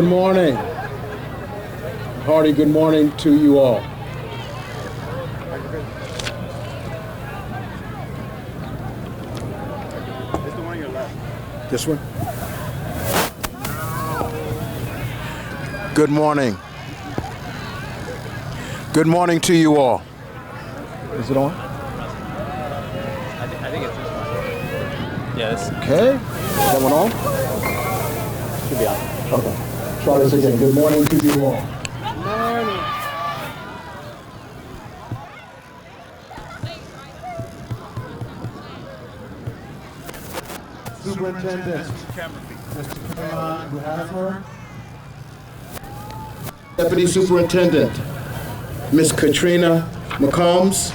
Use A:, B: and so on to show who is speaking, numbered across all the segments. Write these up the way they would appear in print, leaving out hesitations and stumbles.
A: Good morning. Hearty good morning to you all. This one? Good morning. Good morning to you all. Is it on?
B: I think it's this one. Yes.
A: Okay. Is that one on?
B: Should be on.
A: Okay. Try this again. Good morning to you all.
C: Morning.
A: Superintendent, Mr. Woodrow. Deputy Superintendent, Ms. Katrina McCombs,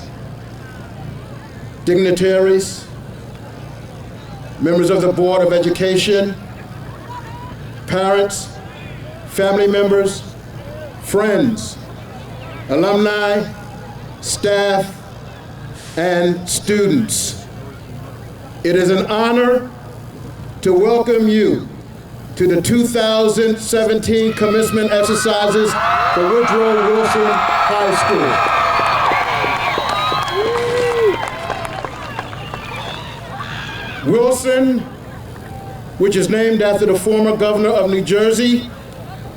A: dignitaries, members of the Board of Education, parents, family members, friends, alumni, staff, and students. It is an honor to welcome you to the 2017 commencement exercises for Woodrow Wilson High School. Wilson, which is named after the former governor of New Jersey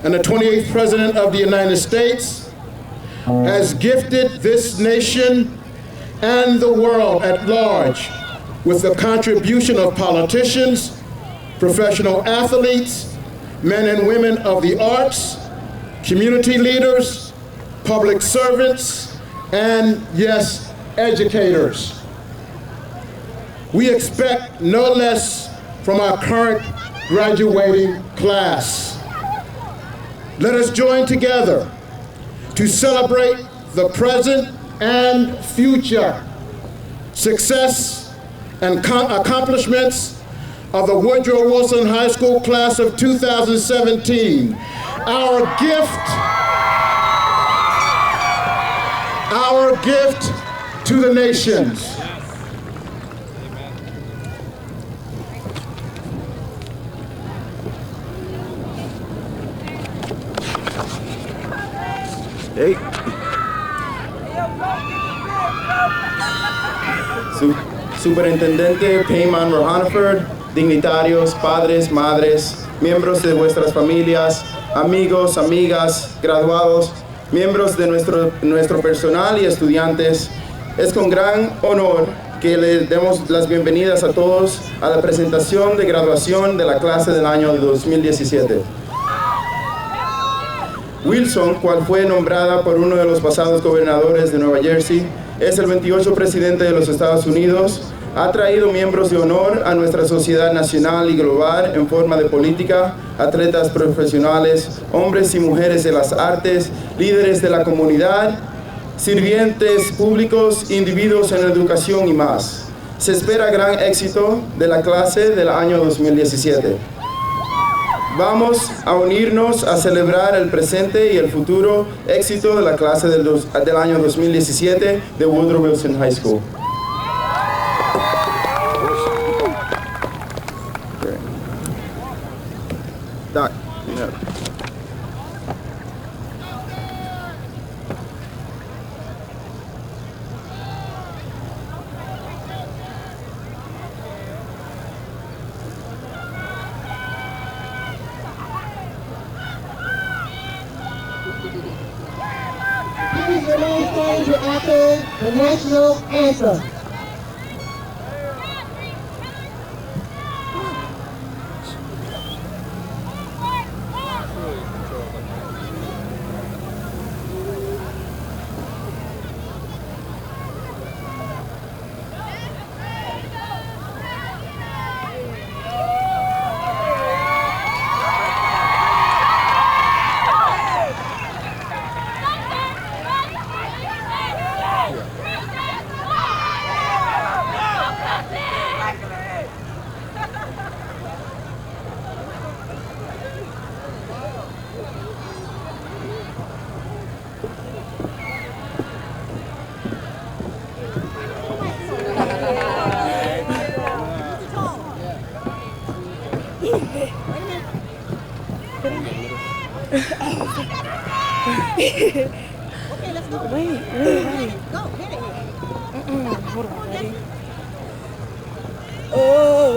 A: and the 28th President of the United States, has gifted this nation and the world at large with the contribution of politicians, professional athletes, men and women of the arts, community leaders, public servants, and yes, educators. We expect no less from our current graduating class. Let us join together to celebrate the present and future success and accomplishments of the Woodrow Wilson High School class of 2017. Our gift to the nations.
D: Hey. Superintendente Payman Rohanford, dignitarios, padres, madres, miembros de vuestras familias, amigos, amigas, graduados, miembros de nuestro personal y estudiantes, es con gran honor que les demos las bienvenidas a todos a la presentación de graduación de la clase del año 2017. Wilson, cual fue nombrada por uno de los pasados gobernadores de Nueva Jersey, es el 28 presidente de los Estados Unidos, ha traído miembros de honor a nuestra sociedad nacional y global en forma de política, atletas profesionales, hombres y mujeres de las artes, líderes de la comunidad, sirvientes públicos, individuos en educación y más. Se espera gran éxito de la clase del año 2017. Vamos a unirnos a celebrar el presente y el futuro éxito de la clase del año 2017 de Woodrow Wilson High School. Doc, yeah.
E: Please remain standing after the national anthem.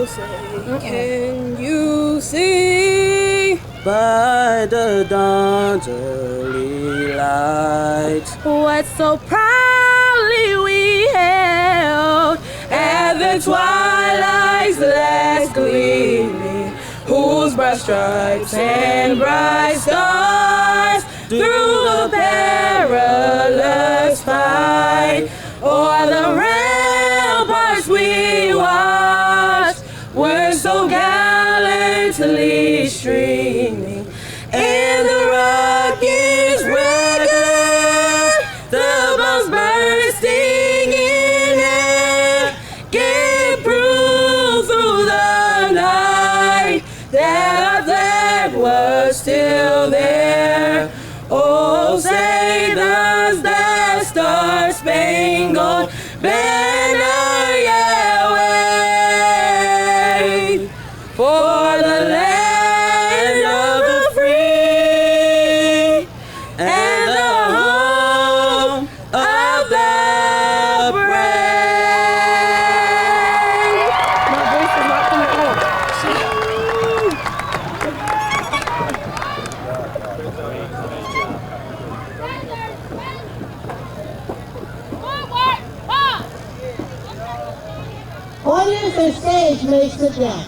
C: say, can you see?
F: By the dawn's early light,
C: What so proudly we held at the twilight's last gleaming, whose bright stripes and bright stars through the perilous fight o'er the ramparts we watched were so gallantly streaming, and the rockets regular, the bombs bursting in air, gave proof through the night that our flag was still there. Oh, say does that star-spangled banner yet wave for the land of the free and the home of the brave? My voice is not coming out.
E: Audience and stage may sit down.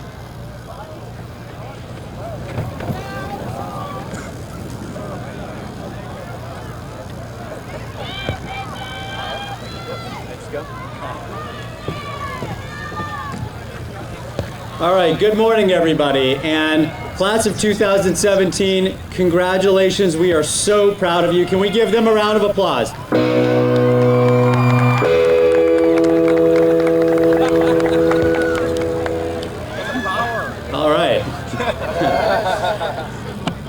B: All right, good morning, everybody. And class of 2017, congratulations. We are so proud of you. Can we give them a round of applause? All right.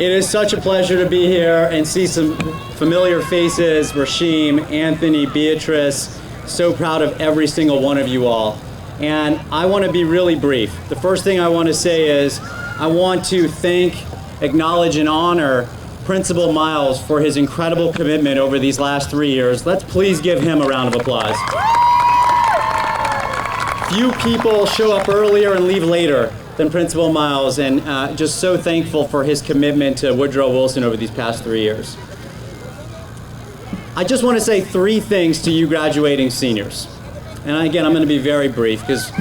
B: It is such a pleasure to be here and see some familiar faces. Rashim, Anthony, Beatrice. So proud of every single one of you all. And I want to be really brief. The first thing I want to say is I want to thank, acknowledge, and honor Principal Miles for his incredible commitment over these last 3 years. Let's please give him a round of applause. Few people show up earlier and leave later than Principal Miles, and just so thankful for his commitment to Woodrow Wilson over these past 3 years. I just want to say 3 things to you graduating seniors. And again, I'm going to be very brief because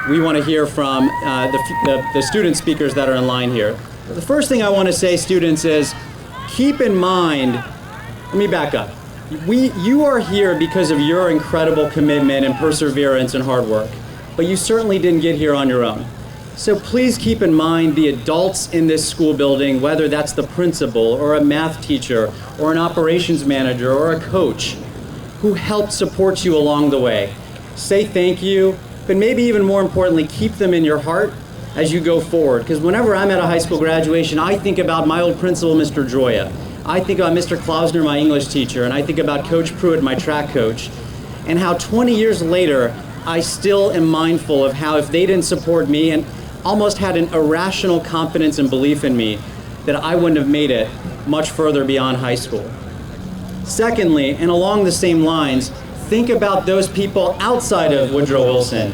B: we want to hear from the student speakers that are in line here. The first thing I want to say, students, is keep in mind, let me back up. You are here because of your incredible commitment and perseverance and hard work, but you certainly didn't get here on your own. So please keep in mind the adults in this school building, whether that's the principal or a math teacher or an operations manager or a coach, who helped support you along the way. Say thank you, but maybe even more importantly, keep them in your heart as you go forward. Because whenever I'm at a high school graduation, I think about my old principal, Mr. Joya. I think about Mr. Klausner, my English teacher, and I think about Coach Pruitt, my track coach, and how 20 years later, I still am mindful of how if they didn't support me and almost had an irrational confidence and belief in me, that I wouldn't have made it much further beyond high school. Secondly, and along the same lines, think about those people outside of Woodrow Wilson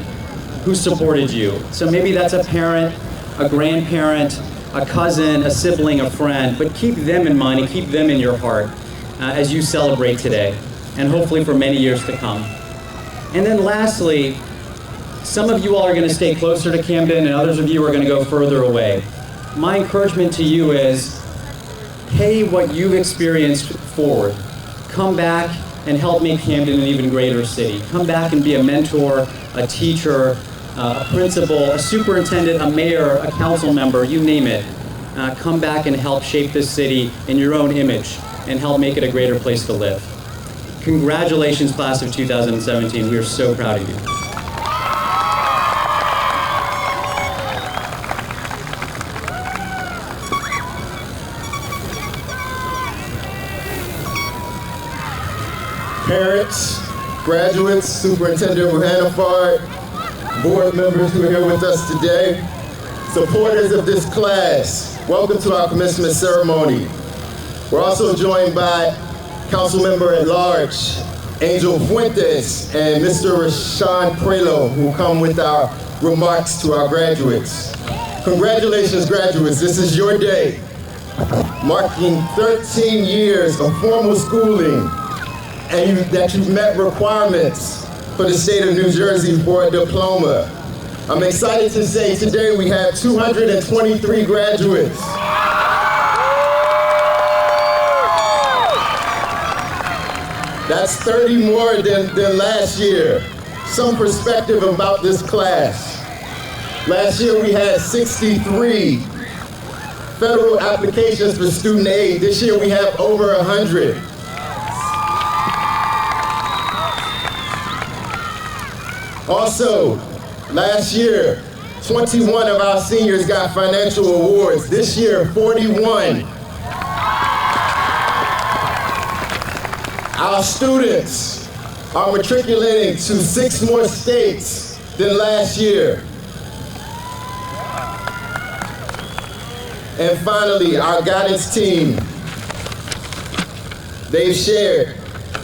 B: who supported you. So maybe that's a parent, a grandparent, a cousin, a sibling, a friend, but keep them in mind and keep them in your heart as you celebrate today, and hopefully for many years to come. And then lastly, some of you all are going to stay closer to Camden and others of you are going to go further away. My encouragement to you is pay what you've experienced forward. Come back and help make Camden an even greater city. Come back and be a mentor, a teacher, a principal, a superintendent, a mayor, a council member, you name it. Come back and help shape this city in your own image and help make it a greater place to live. Congratulations, class of 2017. We are so proud of you.
D: Parents, graduates, Superintendent Hannaford, board members who are here with us today, supporters of this class, welcome to our commencement ceremony. We're also joined by Council Member at Large, Angel Fuentes, and Mr. Rashawn Prelo, who come with our remarks to our graduates. Congratulations, graduates. This is your day, marking 13 years of formal schooling and that you've met requirements for the state of New Jersey for a diploma. I'm excited to say today we have 223 graduates. That's 30 more than last year. Some perspective about this class. Last year we had 63 federal applications for student aid. This year we have over 100. Also, last year, 21 of our seniors got financial awards. This year, 41. Our students are matriculating to 6 more states than last year. And finally, our guidance team, they've shared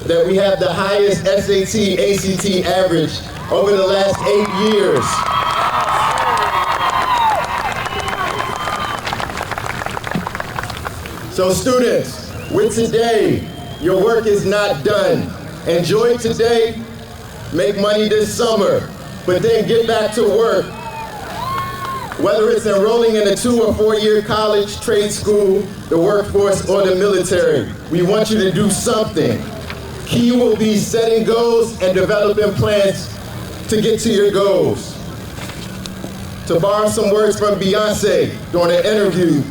D: that we have the highest SAT, ACT average over the last 8 years. So students, with today, your work is not done. Enjoy today, make money this summer, but then get back to work. Whether it's enrolling in a 2 or 4 year college, trade school, the workforce, or the military, we want you to do something. Key will be setting goals and developing plans to get to your goals. To borrow some words from Beyonce during an interview,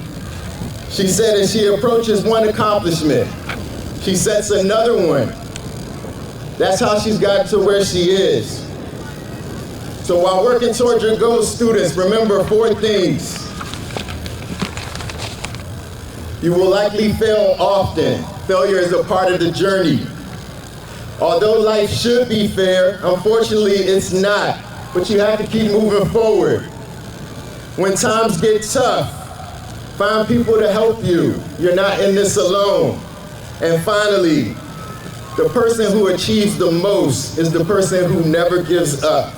D: she said as she approaches one accomplishment, she sets another one. That's how she's gotten to where she is. So while working towards your goals, students, remember 4 things. You will likely fail often. Failure is a part of the journey. Although life should be fair, unfortunately it's not, but you have to keep moving forward. When times get tough, find people to help you. You're not in this alone. And finally, the person who achieves the most is the person who never gives up.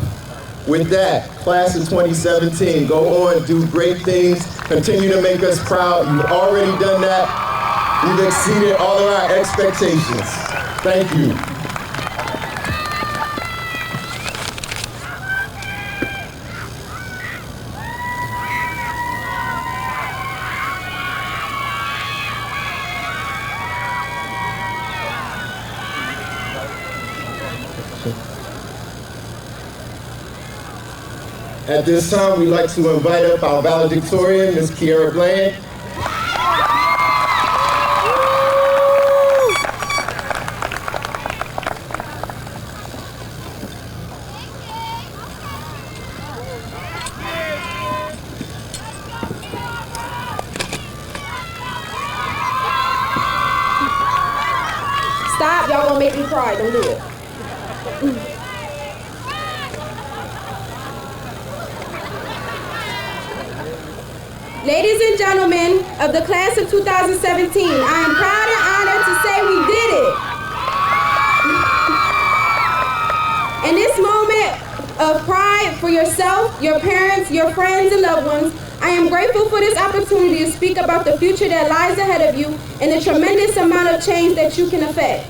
D: With that, class of 2017, go on, do great things, continue to make us proud. You've already done that. You've exceeded all of our expectations. Thank you. At this time, we'd like to invite up our valedictorian, Ms. Kiera Bland.
G: Stop, y'all gonna make me cry, don't do it. Ladies and gentlemen of the class of 2017, I am proud and honored to say we did it. In this moment of pride for yourself, your parents, your friends, and loved ones, I am grateful for this opportunity to speak about the future that lies ahead of you and the tremendous amount of change that you can affect.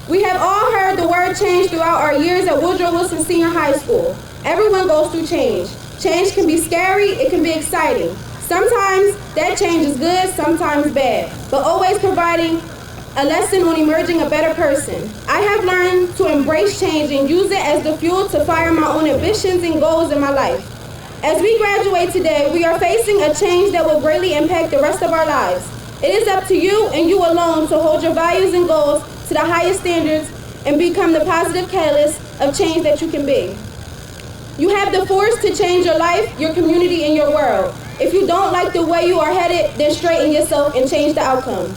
G: We have all heard the word change throughout our years at Woodrow Wilson Senior High School. Everyone goes through change. Change can be scary, it can be exciting. Sometimes that change is good, sometimes bad, but always providing a lesson on emerging a better person. I have learned to embrace change and use it as the fuel to fire my own ambitions and goals in my life. As we graduate today, we are facing a change that will greatly impact the rest of our lives. It is up to you and you alone to hold your values and goals to the highest standards and become the positive catalyst of change that you can be. You have the force to change your life, your community, and your world. If you don't like the way you are headed, then straighten yourself and change the outcome.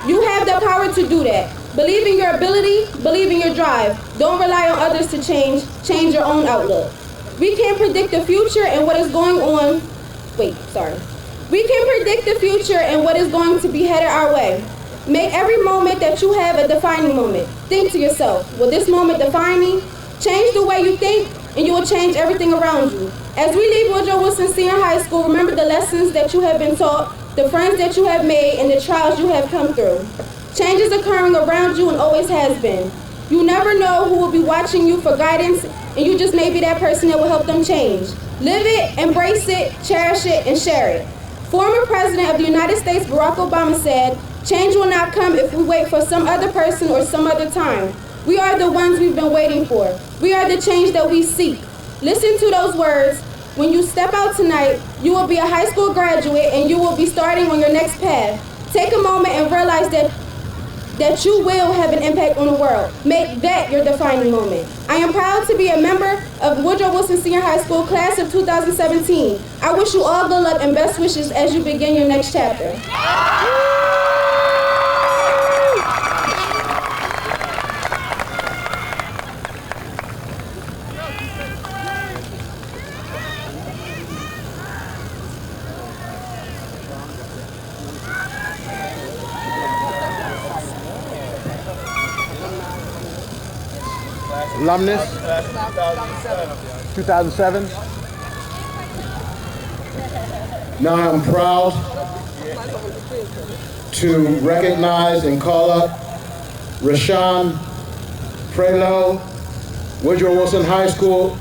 G: You have the power to do that. Believe in your ability, believe in your drive. Don't rely on others to change your own outlook. We can't predict the future and what is going on. We can predict the future and what is going to be headed our way. Make every moment that you have a defining moment. Think to yourself, will this moment define me? Change the way you think and you will change everything around you. As we leave Woodrow Wilson Senior High School, remember the lessons that you have been taught, the friends that you have made, and the trials you have come through. Change is occurring around you and always has been. You never know who will be watching you for guidance, and you just may be that person that will help them change. Live it, embrace it, cherish it, and share it. Former President of the United States, Barack Obama, said, "Change will not come if we wait for some other person or some other time. We are the ones we've been waiting for. We are the change that we seek." Listen to those words. When you step out tonight, you will be a high school graduate and you will be starting on your next path. Take a moment and realize that you will have an impact on the world. Make that your defining moment. I am proud to be a member of Woodrow Wilson Senior High School class of 2017. I wish you all good luck and best wishes as you begin your next chapter.
A: Alumnus, 2007. Now I'm proud to recognize and call up Rashawn Prelo, Woodrow Wilson High School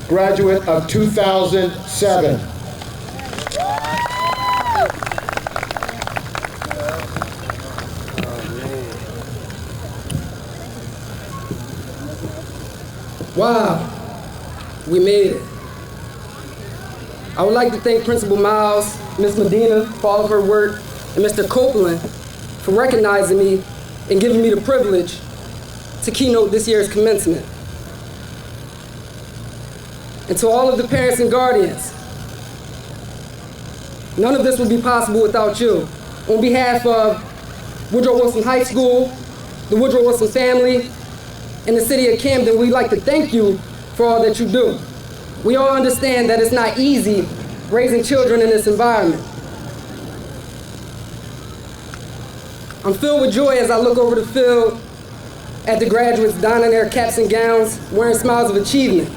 A: graduate of 2007.
H: Wow, we made it. I would like to thank Principal Miles, Ms. Medina for all of her work, and Mr. Copeland for recognizing me and giving me the privilege to keynote this year's commencement. And to all of the parents and guardians, none of this would be possible without you. On behalf of Woodrow Wilson High School, the Woodrow Wilson family, and the city of Camden, we'd like to thank you for all that you do. We all understand that it's not easy raising children in this environment. I'm filled with joy as I look over the field at the graduates donning their caps and gowns, wearing smiles of achievement.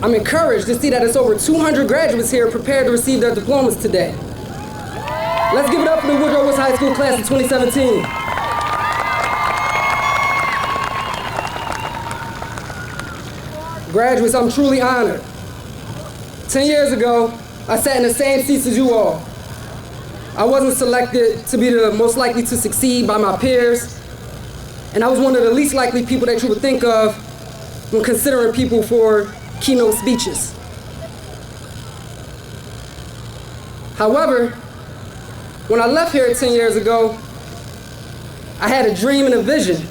H: I'm encouraged to see that it's over 200 graduates here prepared to receive their diplomas today. Let's give it up for the Woodrow Wilson High School class of 2017. Graduates, I'm truly honored. 10 years ago, I sat in the same seats as you all. I wasn't selected to be the most likely to succeed by my peers, and I was one of the least likely people that you would think of when considering people for keynote speeches. However, when I left here 10 years ago, I had a dream and a vision,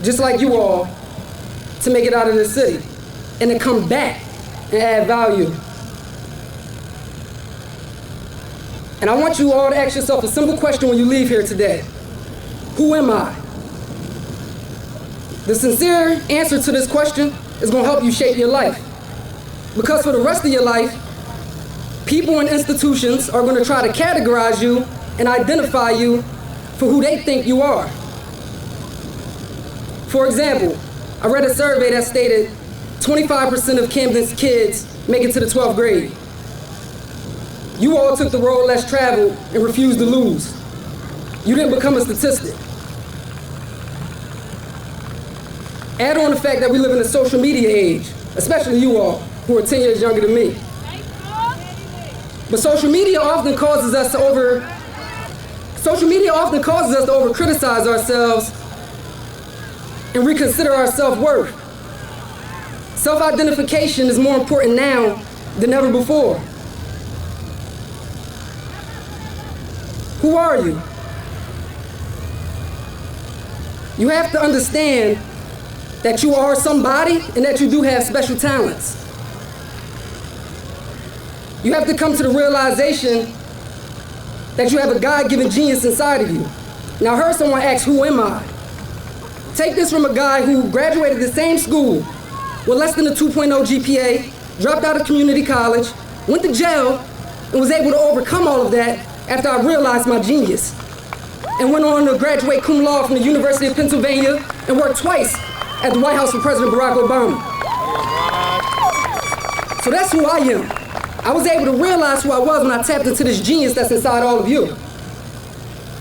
H: just like you all, to make it out of this city and to come back and add value. And I want you all to ask yourself a simple question when you leave here today. Who am I? The sincere answer to this question is going to help you shape your life. Because for the rest of your life, people and institutions are going to try to categorize you and identify you for who they think you are. For example, I read a survey that stated 25% of Camden's kids make it to the 12th grade. You all took the road less traveled and refused to lose. You didn't become a statistic. Add on the fact that we live in a social media age, especially you all, who are 10 years younger than me. But social media often causes us to over-criticize ourselves and reconsider our self-worth. Self-identification is more important now than ever before. Who are you? You have to understand that you are somebody and that you do have special talents. You have to come to the realization that you have a God-given genius inside of you. Now, I heard someone ask, who am I? Take this from a guy who graduated the same school with less than a 2.0 GPA, dropped out of community college, went to jail, and was able to overcome all of that after I realized my genius. and went on to graduate cum laude from the University of Pennsylvania and worked twice at the White House for President Barack Obama. So that's who I am. I was able to realize who I was when I tapped into this genius that's inside all of you.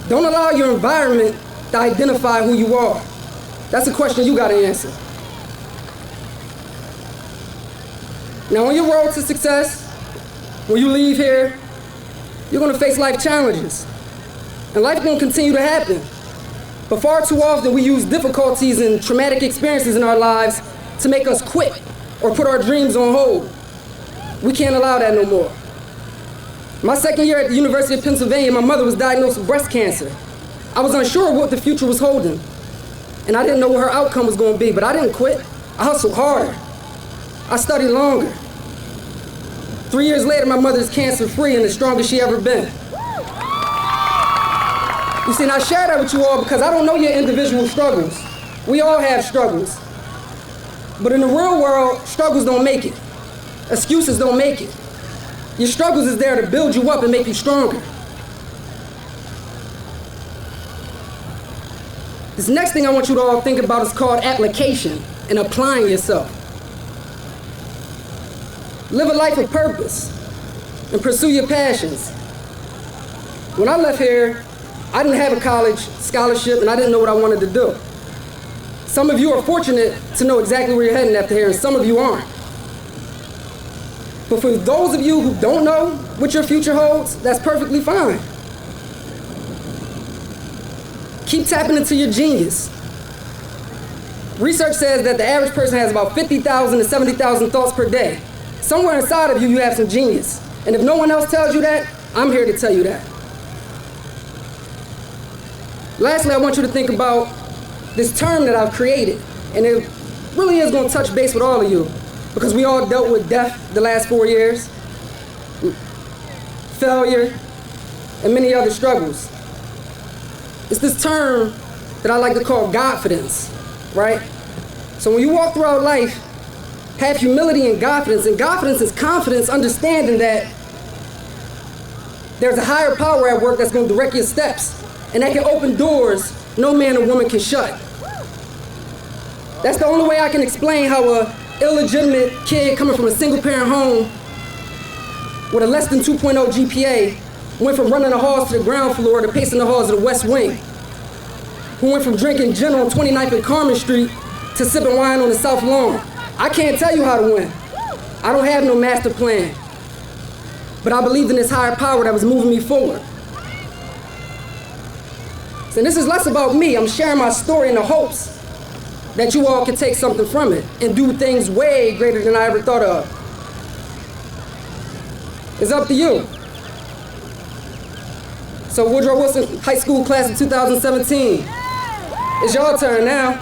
H: Don't allow your environment to identify who you are. That's a question you gotta answer. Now, on your road to success, when you leave here, you're gonna face life challenges. And life's gonna continue to happen. But far too often, we use difficulties and traumatic experiences in our lives to make us quit or put our dreams on hold. We can't allow that no more. My second year at the University of Pennsylvania, my mother was diagnosed with breast cancer. I was unsure of what the future was holding, and I didn't know what her outcome was gonna be, but I didn't quit. I hustled harder. I studied longer. 3 years later, my mother's cancer-free and the strongest she ever been. You see, and I share that with you all because I don't know your individual struggles. We all have struggles. But in the real world, struggles don't make it. Excuses don't make it. Your struggles is there to build you up and make you stronger. This next thing I want you to all think about is called application and applying yourself. Live a life of purpose and pursue your passions. When I left here, I didn't have a college scholarship and I didn't know what I wanted to do. Some of you are fortunate to know exactly where you're heading after here, and some of you aren't. But for those of you who don't know what your future holds, that's perfectly fine. Keep tapping into your genius. Research says that the average person has about 50,000 to 70,000 thoughts per day. Somewhere inside of you, you have some genius. And if no one else tells you that, I'm here to tell you that. Lastly, I want you to think about this term that I've created. And it really is going to touch base with all of you, because we all dealt with death the last 4 years, failure, and many other struggles. It's this term that I like to call Godfidence, right? So when you walk throughout life, have humility and Godfidence. And Godfidence is confidence, understanding that there's a higher power at work that's going to direct your steps, and that can open doors no man or woman can shut. That's the only way I can explain how a illegitimate kid coming from a single-parent home with a less than 2.0 GPA went from running the halls to the ground floor to pacing the halls of the West Wing, who went from drinking gin on 29th and Carmen Street to sipping wine on the South Lawn. I can't tell you how to win. I don't have no master plan. But I believed in this higher power that was moving me forward. And this is less about me. I'm sharing my story in the hopes that you all can take something from it and do things way greater than I ever thought of. It's up to you. So Woodrow Wilson High School class of 2017, it's your turn now.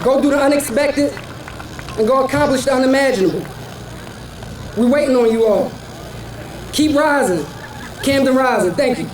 H: Go do the unexpected and go accomplish the unimaginable. We're waiting on you all. Keep rising. Camden rising. Thank you.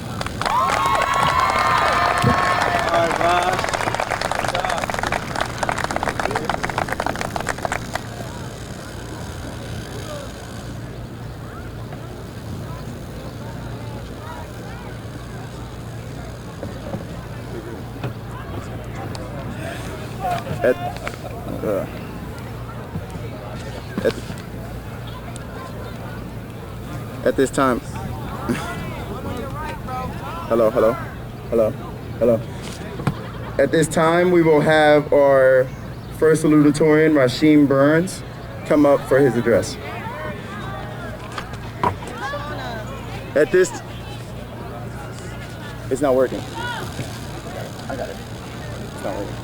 D: At this time, hello. At this time, we will have our first salutatorian, Rasheem Burns, come up for his address. At this, it's not working. I got it. It's not working.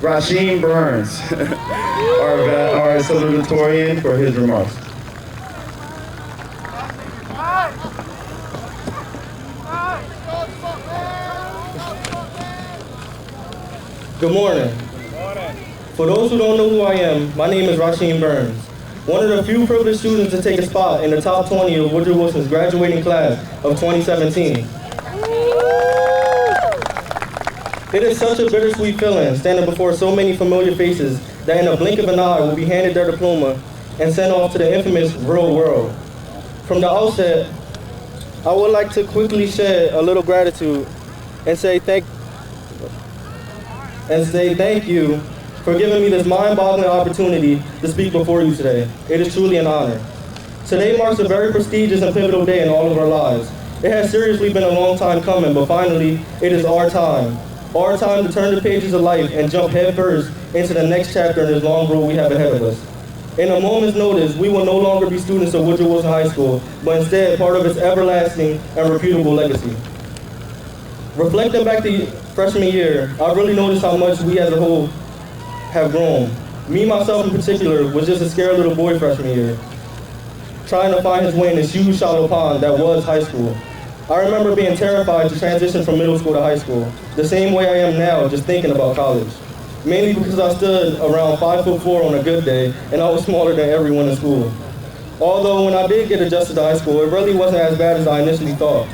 D: Rasheem Burns, our salutatorian, for his remarks.
I: Good morning. For those who don't know who I am, my name is Rasheem Burns, one of the few privileged students to take a spot in the top 20 of Woodrow Wilson's graduating class of 2017. It is such a bittersweet feeling standing before so many familiar faces that in a blink of an eye will be handed their diploma and sent off to the infamous real world. From the outset, I would like to quickly shed a little gratitude and say thank you for giving me this mind-boggling opportunity to speak before you today. It is truly an honor. Today marks a very prestigious and pivotal day in all of our lives. It has seriously been a long time coming, but finally, it is our time. Our time to turn the pages of life and jump headfirst into the next chapter in this long road we have ahead of us. In a moment's notice, we will no longer be students of Woodrow Wilson High School, but instead part of its everlasting and reputable legacy. Reflecting back to freshman year, I really noticed how much we as a whole have grown. Me, myself in particular, was just a scared little boy freshman year, trying to find his way in this huge shallow pond that was high school. I remember being terrified to transition from middle school to high school, the same way I am now, just thinking about college. Mainly because I stood around 5'4" on a good day, and I was smaller than everyone in school. Although when I did get adjusted to high school, it really wasn't as bad as I initially thought.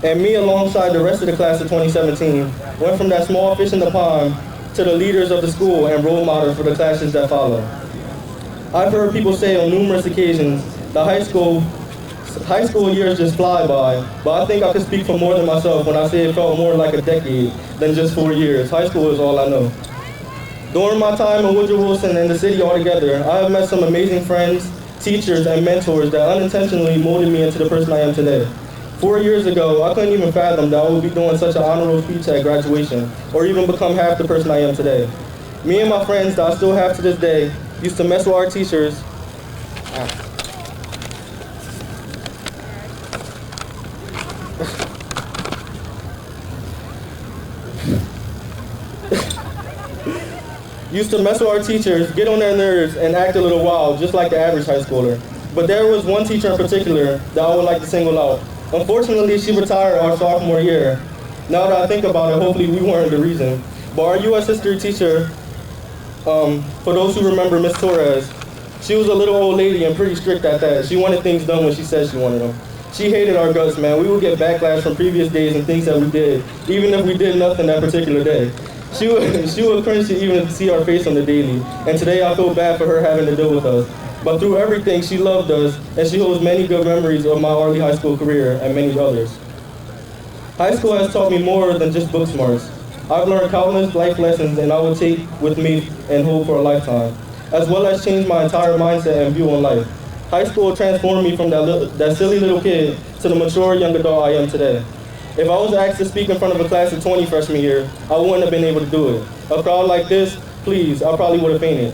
I: And me, alongside the rest of the class of 2017, went from that small fish in the pond to the leaders of the school and role models for the classes that follow. I've heard people say on numerous occasions that high school years just fly by, but I think I could speak for more than myself when I say it felt more like a decade than just 4 years. High school is all I know. During my time in Woodrow Wilson and the city altogether, I have met some amazing friends, teachers, and mentors that unintentionally molded me into the person I am today. 4 years ago, I couldn't even fathom that I would be doing such an honorable speech at graduation, or even become half the person I am today. Me and my friends that I still have to this day used to mess with our teachers. Used to mess with our teachers, get on their nerves, and act a little wild, just like the average high schooler. But there was one teacher in particular that I would like to single out. Unfortunately, she retired our sophomore year. Now that I think about it, hopefully we weren't the reason. But our U.S. history teacher, for those who remember Miss Torres, she was a little old lady and pretty strict at that. She wanted things done when she said she wanted them. She hated our guts, man. We would get backlash from previous days and things that we did, even if we did nothing that particular day. She would cringe to even see our face on the daily, and today I feel bad for her having to deal with us. But through everything, she loved us, and she holds many good memories of my early high school career and many others. High school has taught me more than just book smarts. I've learned countless life lessons, and I will take with me and hold for a lifetime, as well as change my entire mindset and view on life. High school transformed me from that silly little kid to the mature young adult I am today. If I was asked to speak in front of a class of 20 freshman year, I wouldn't have been able to do it. A crowd like this, please, I probably would have fainted.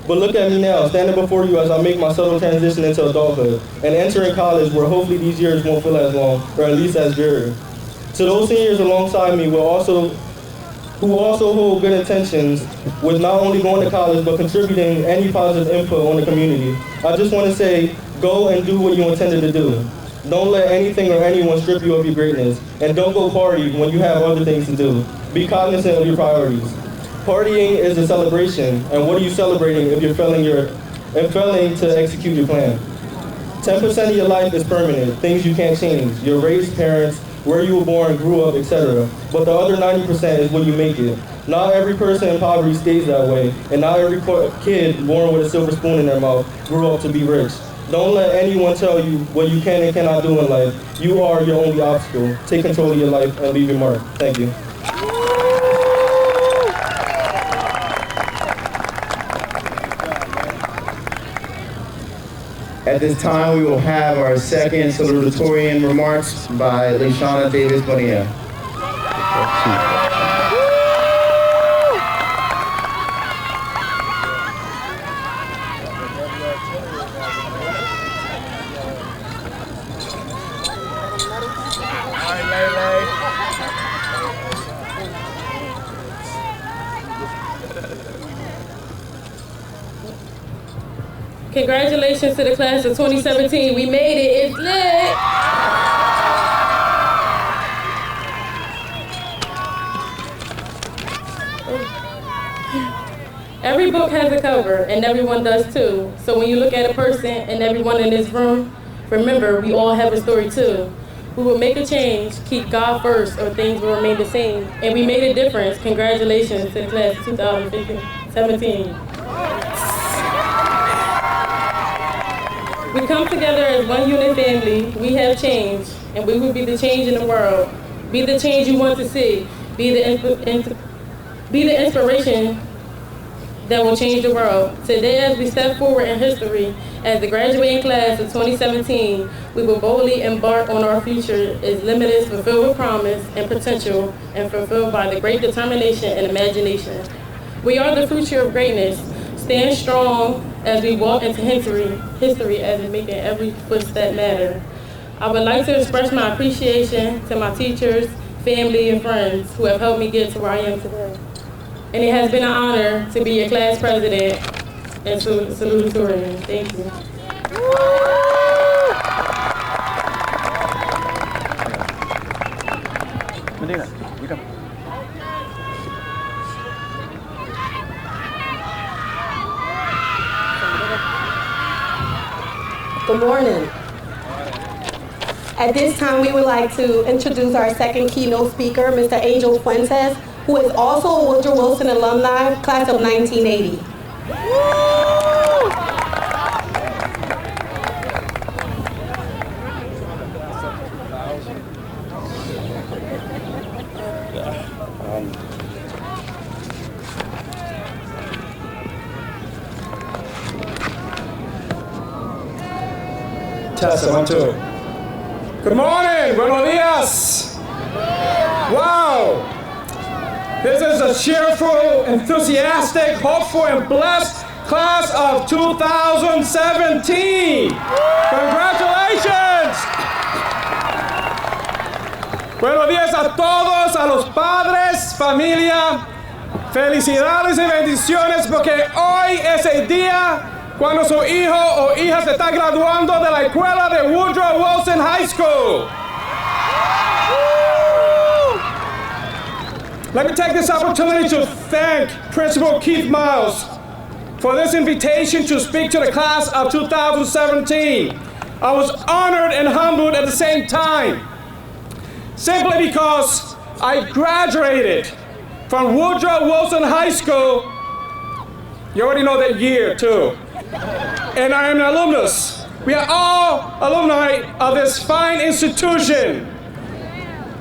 I: But look at me now, standing before you as I make my subtle transition into adulthood and entering college where hopefully these years won't feel as long, or at least as dreary. To those seniors alongside me who also hold good intentions with not only going to college but contributing any positive input on the community, I just want to say, go and do what you intended to do. Don't let anything or anyone strip you of your greatness, and don't go party when you have other things to do. Be cognizant of your priorities. Partying is a celebration, and what are you celebrating if you're failing to execute your plan? 10% of your life is permanent, things you can't change, your race, parents, where you were born, grew up, etc. But the other 90% is when you make it. Not every person in poverty stays that way, and not every kid born with a silver spoon in their mouth grew up to be rich. Don't let anyone tell you what you can and cannot do in life. You are your only obstacle. Take control of your life and leave your mark. Thank you.
D: At this time, we will have our second salutatorian remarks by Lashana Davis Bonilla.
C: Congratulations to the class of 2017. We made it. It's lit. Every book has a cover, and everyone does too. So when you look at a person and everyone in this room, remember, we all have a story too. We will make a change, keep God first, or things will remain the same. And we made a difference. Congratulations to the class of 2017. We come together as one unit family. We have changed. and we will be the change in the world. Be the change you want to see. Be the inspiration that will change the world. Today, as we step forward in history, as the graduating class of 2017, we will boldly embark on our future as limitless, fulfilled with promise and potential, and fulfilled by the great determination and imagination. We are the future of greatness. Stand strong as we walk into history as in making every footstep matter. I would like to express my appreciation to my teachers, family, and friends who have helped me get to where I am today. And it has been an honor to be your class president and salutatorian. Thank you.
B: Medina, you come.
J: Good morning. At this time, we would like to introduce our second keynote speaker, Mr. Angel Fuentes, who is also a Woodrow Wilson alumni, class of 1980.
K: Test, 1, 2. Good morning, buenos dias. Wow. This is a cheerful, enthusiastic, hopeful, and blessed class of 2017. Congratulations. Buenos días a todos, a los padres, familia. Felicidades y bendiciones porque hoy es el día cuando su hijo o hija se está graduando de la escuela de Woodrow Wilson High School. Let me take this opportunity to thank Principal Keith Miles for this invitation to speak to the class of 2017. I was honored and humbled at the same time, simply because I graduated from Woodrow Wilson High School. You already know that year, too. And I am an alumnus. We are all alumni of this fine institution.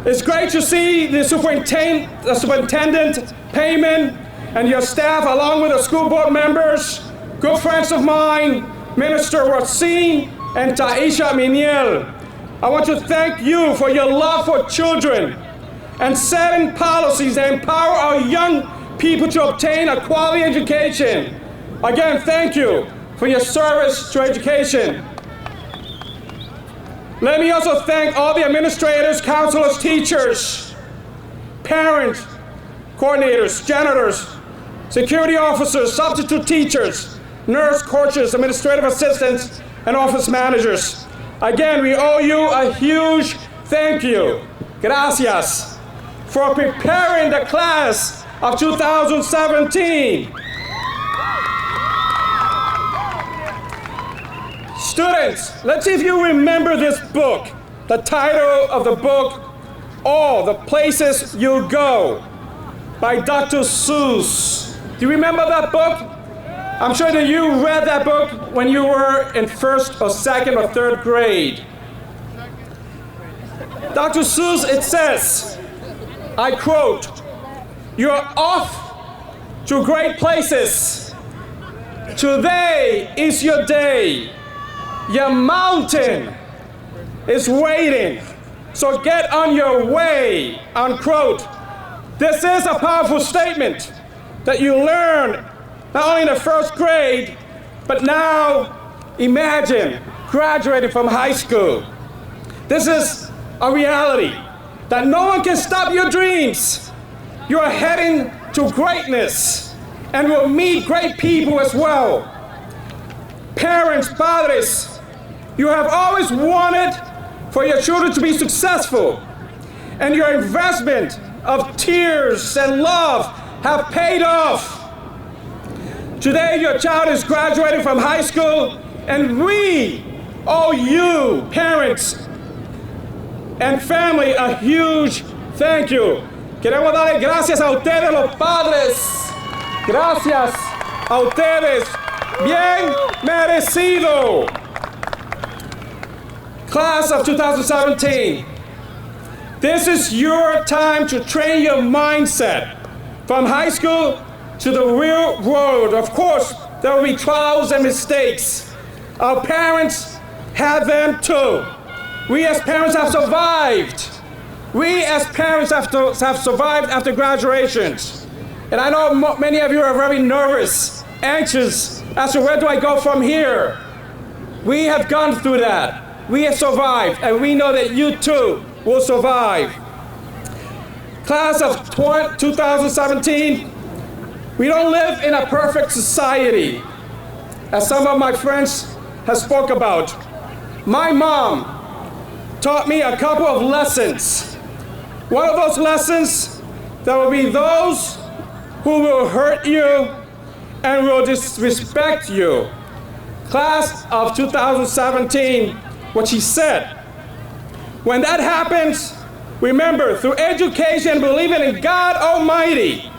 K: It's great to see the superintendent, Payman, and your staff, along with the school board members, good friends of mine, Minister Racine and Taisha Miniel. I want to thank you for your love for children and setting policies that empower our young people to obtain a quality education. Again, thank you for your service to education. Let me also thank all the administrators, counselors, teachers, parents, coordinators, janitors, security officers, substitute teachers, nurse coaches, administrative assistants, and office managers. Again, we owe you a huge thank you. Gracias for preparing the class of 2017. Students, let's see if you remember this book. The title of the book, All the Places You Go, by Dr. Seuss. Do you remember that book? I'm sure that you read that book when you were in first or second or third grade. Dr. Seuss, it says, I quote, "You're off to great places. Today is your day. Your mountain is waiting, so get on your way," unquote. This is a powerful statement that you learn not only in the first grade, but now imagine graduating from high school. This is a reality that no one can stop your dreams. You are heading to greatness and will meet great people as well. Parents, padres, you have always wanted for your children to be successful, and your investment of tears and love have paid off. Today, your child is graduating from high school, and we owe you, parents and family, a huge thank you. Queremos darle gracias a ustedes, los padres. Gracias a ustedes. Bien merecido. Class of 2017, this is your time to train your mindset from high school to the real world. Of course, there will be trials and mistakes. Our parents have them too. We as parents have survived. We as parents have survived after graduations. And I know many of you are very nervous, anxious as to where do I go from here. We have gone through that. We have survived, and we know that you too will survive. Class of 2017, we don't live in a perfect society, as some of my friends have spoke about. My mom taught me a couple of lessons. One of those lessons, there will be those who will hurt you and will disrespect you. Class of 2017, what she said, when that happens, remember, through education, believing in God Almighty,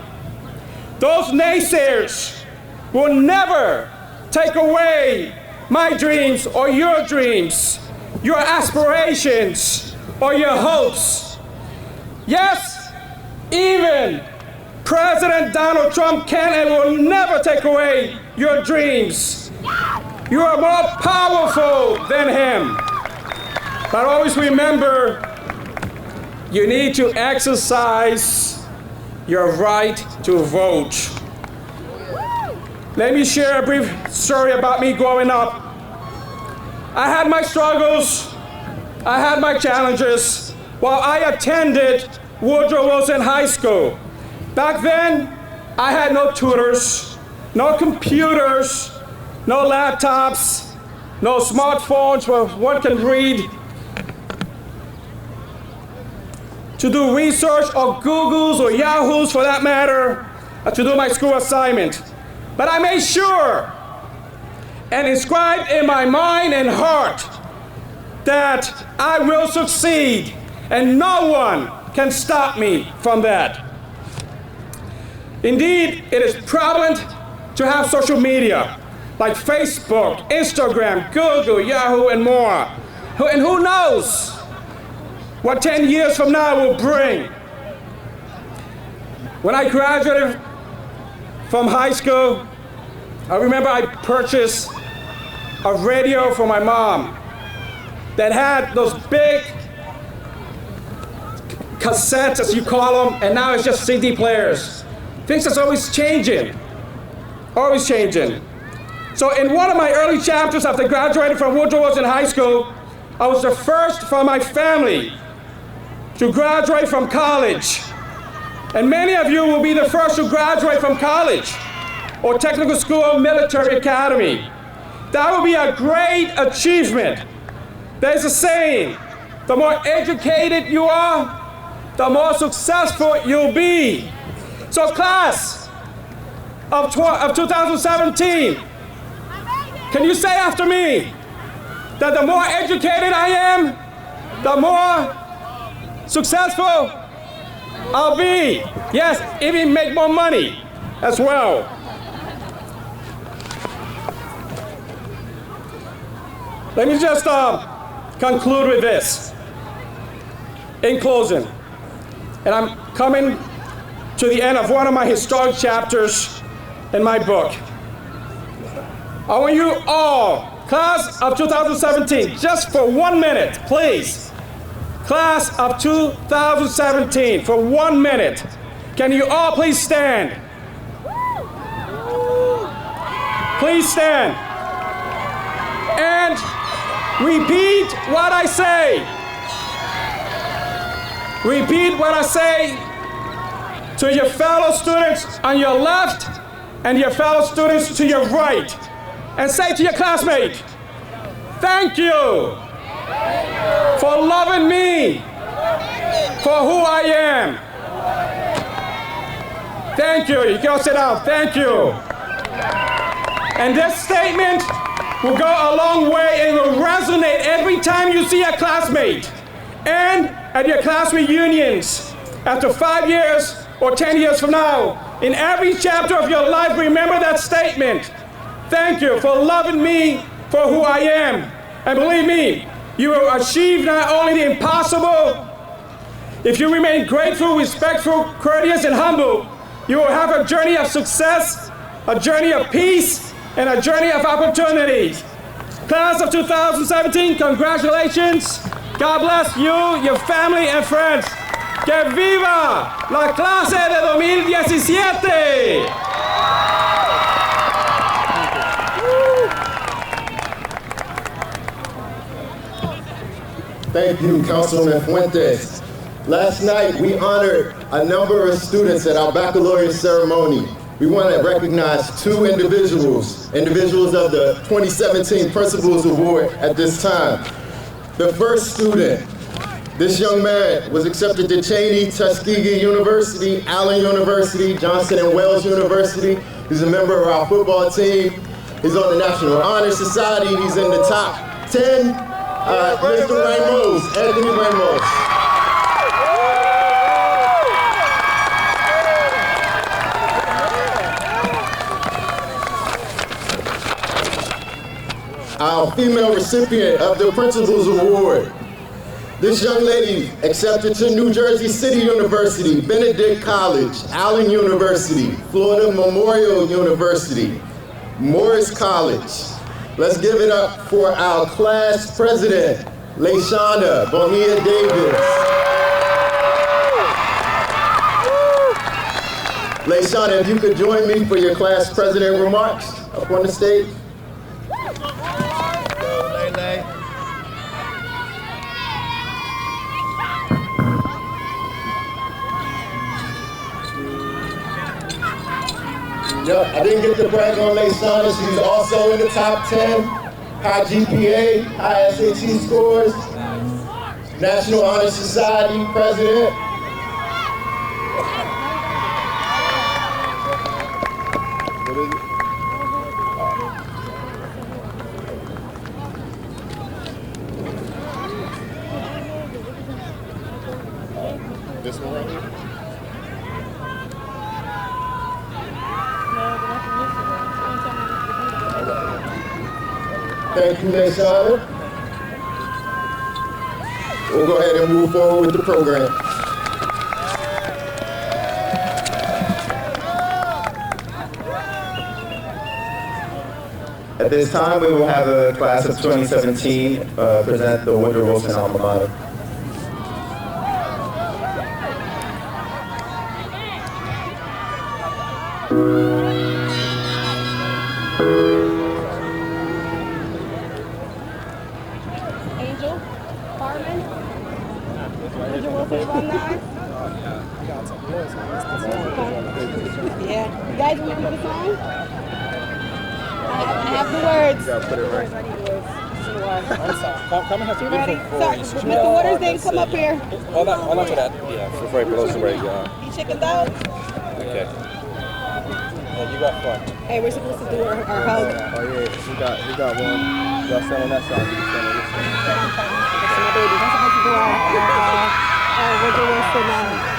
K: those naysayers will never take away my dreams or your aspirations or your hopes. Yes, even President Donald Trump can and will never take away your dreams. You are more powerful than him. But always remember, you need to exercise your right to vote. Let me share a brief story about me growing up. I had my struggles, I had my challenges while I attended Woodrow Wilson High School. Back then, I had no tutors, no computers, no laptops, no smartphones where one can read, to do research or Googles or Yahoos for that matter, to do my school assignment. But I made sure and inscribed in my mind and heart that I will succeed, and no one can stop me from that. Indeed, it is prevalent to have social media like Facebook, Instagram, Google, Yahoo, and more. And who knows what 10 years from now will bring. When I graduated from high school, I remember I purchased a radio for my mom that had those big cassettes, as you call them, and now it's just CD players. Things that's always changing, always changing. So in one of my early chapters after graduating from Woodrow Wilson High School, I was the first from my family to graduate from college. And many of you will be the first to graduate from college or technical school or military academy. That will be a great achievement. There's a saying, the more educated you are, the more successful you'll be. So class of 2017, can you say after me that the more educated I am, the more successful I'll be? Yes, even make more money as well. Let me just conclude with this. In closing, and I'm coming to the end of one of my historic chapters in my book. I want you all, class of 2017, just for 1 minute, please. Class of 2017, for 1 minute. Can you all please stand? Please stand. And repeat what I say. Repeat what I say to your fellow students on your left and your fellow students to your right. And say to your classmate, thank you for loving me for who I am. Thank you. You can all sit down. Thank you. And this statement will go a long way and will resonate every time you see a classmate. And at your class reunions, after 5 years or 10 years from now, in every chapter of your life, remember that statement. Thank you for loving me for who I am. And believe me, you will achieve not only the impossible. If you remain grateful, respectful, courteous, and humble, you will have a journey of success, a journey of peace, and a journey of opportunities. Class of 2017, congratulations. God bless you, your family, and friends. ¡Que viva la clase de 2017!
D: Thank you, Councilman Fuentes. Last night, we honored a number of students at our baccalaureate ceremony. We want to recognize two individuals of the 2017 Principals Award at this time. The first student, this young man was accepted to Cheney, Tuskegee University, Allen University, Johnson and Wales University. He's a member of our football team. He's on the National Honor Society. He's in the top 10. Mr. Ramos, Anthony Ramos. Our female recipient of the Principals Award. This young lady accepted to New Jersey City University, Benedict College, Allen University, Florida Memorial University, Morris College. Let's give it up for our class president, Lashonda Bonilla Davis. Lashonda, if you could join me for your class president remarks up on the stage. Yep, I didn't get to brag on Lashonda. She's also in the top 10. High GPA, high SAT scores. National Honor Society president. This one right here? Thank you, Lashonda. We'll go ahead and move forward with the program. At this time, we will have the class of 2017 present the Woodrow Wilson alma mater.
J: Yeah. You guys remember the song? I have the words.
D: You gotta put it right.
J: You ready? So, Mr. Waters, then come up here.
L: Hold on to that. Yeah, it's right below the break.
J: He chickened out.
L: Okay. Yeah, you got fun.
J: Hey, we're supposed to do our hug.
L: Oh yeah, he got one. Y'all stand on that side. You stand on this side.
J: That's my baby. We're supposed to do our Woodrow Wilson.
E: Woodrow Wilson.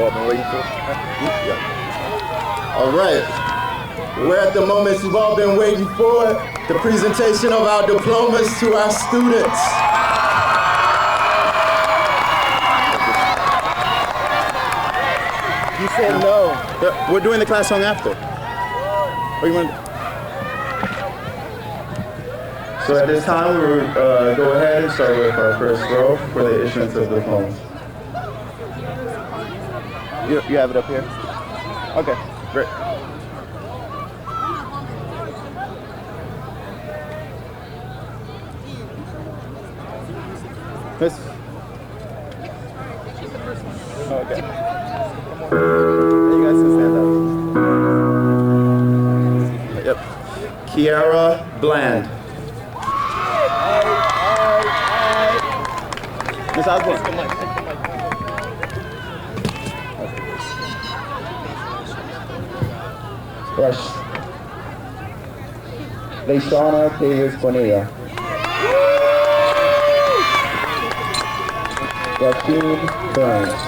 L: all been waiting for?
D: All right. We're at the moment you've all been waiting for, the presentation of our diplomas to our students.
L: You said no.
A: We're doing the class song after. What do you want?
D: So at this time, we'll go ahead and start with our first row for the issuance of diplomas.
L: You have it up here? Okay, great.
A: Miss.
L: Okay. You guys can stand up.
D: Yep. Kiara Bland.
A: Miss Osborne.
D: Rush. Leishana Davis Bonilla. Joaquin Burns.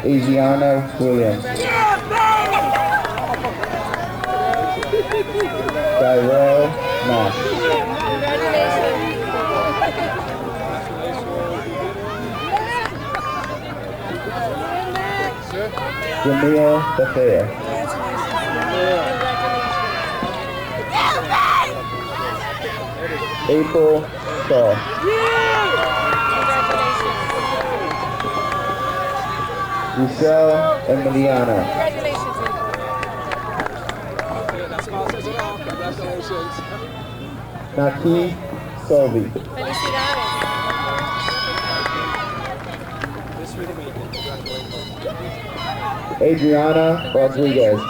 D: Adriana Williams. Tyrell Nash. Jamil Bethea. April Shaw. Giselle Emiliana. Naki Solvi. Adriana Rodriguez.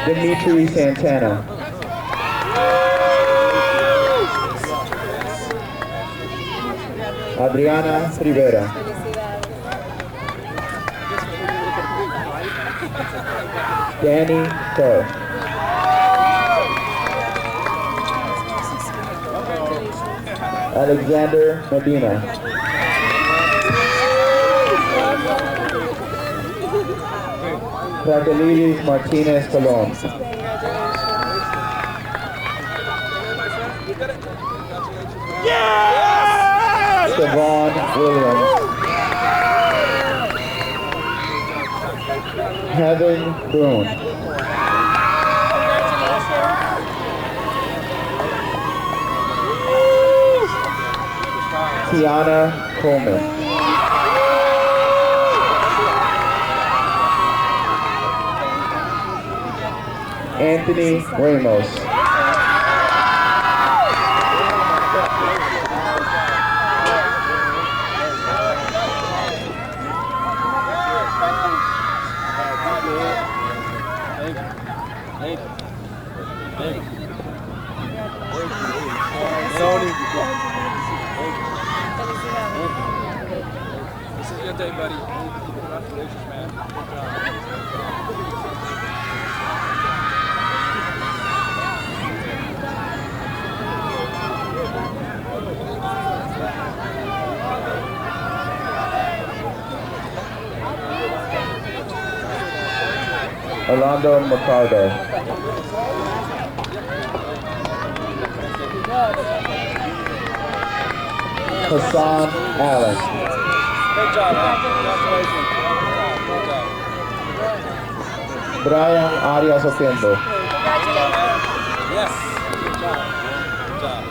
D: Dimitri Santana. Adriana Rivera. Danny Kerr. Alexander Medina. Raquelides Martinez Colon. Savon Williams. Heaven Boone. Tiana Coleman. Anthony Ramos.
K: This is your day, buddy. Congratulations, man. Good job.
D: Orlando Mercado. Hassan Allen.
K: Great job, man. Congratulations. Good job.
D: Brian Arias Oquendo.
K: Yes. Good job. Good job.